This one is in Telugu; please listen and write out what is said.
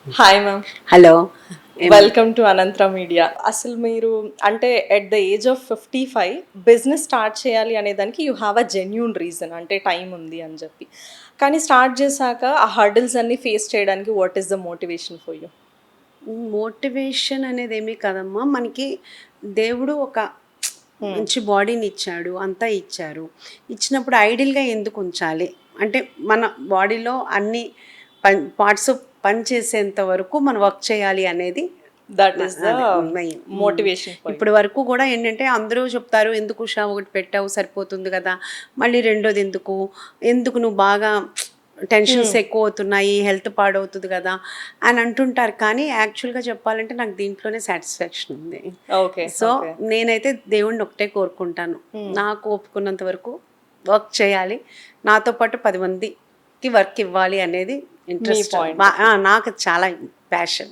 Hi ma'am. Hello. Welcome to Anantra media. అసలు మీరు అంటే at the age of 55 business start చేయాలి అనే దానికి you have a genuine reason, అంటే టైం ఉంది అని చెప్పి. కానీ స్టార్ట్ చేశాక ఆ హర్డిల్స్ అన్నీ ఫేస్ చేయడానికి what is the motivation for you? Motivation అనేది ఏమీ కాదమ్మా. మనకి దేవుడు ఒక మంచి బాడీని ఇచ్చాడు, అంతా ఇచ్చారు. ఇచ్చినప్పుడు ఐడియల్గా ఎందుకు ఉంచాలి అంటే మన బాడీలో అన్ని పార్ట్స్ పని చేసేంత వరకు మనం వర్క్ చేయాలి అనేది దట్ ఈస్ ద అదే మెయిన్ మోటివేషన్ ఫర్ యూ. ఇప్పటి వరకు కూడా ఏంటంటే అందరూ చెప్తారు, ఎందుకు ఉషా ఒకటి పెట్టావు సరిపోతుంది కదా, మళ్ళీ రెండోది ఎందుకు, ఎందుకు నువ్వు బాగా టెన్షన్స్ ఎక్కువ అవుతున్నాయి, హెల్త్ పాడవుతుంది కదా అని అంటుంటారు. కానీ యాక్చువల్గా చెప్పాలంటే నాకు దీంట్లోనే సాటిస్ఫాక్షన్ ఉంది. ఓకే. సో నేనైతే దేవుణ్ణి ఒకటే కోరుకుంటాను, నాకు ఒప్పుకున్నంత వరకు వర్క్ చేయాలి, నాతో పాటు 10 మందికి వర్క్ ఇవ్వాలి అనేది ఇంట్రెస్ట్. point. నాకు చాలా ప్యాషన్.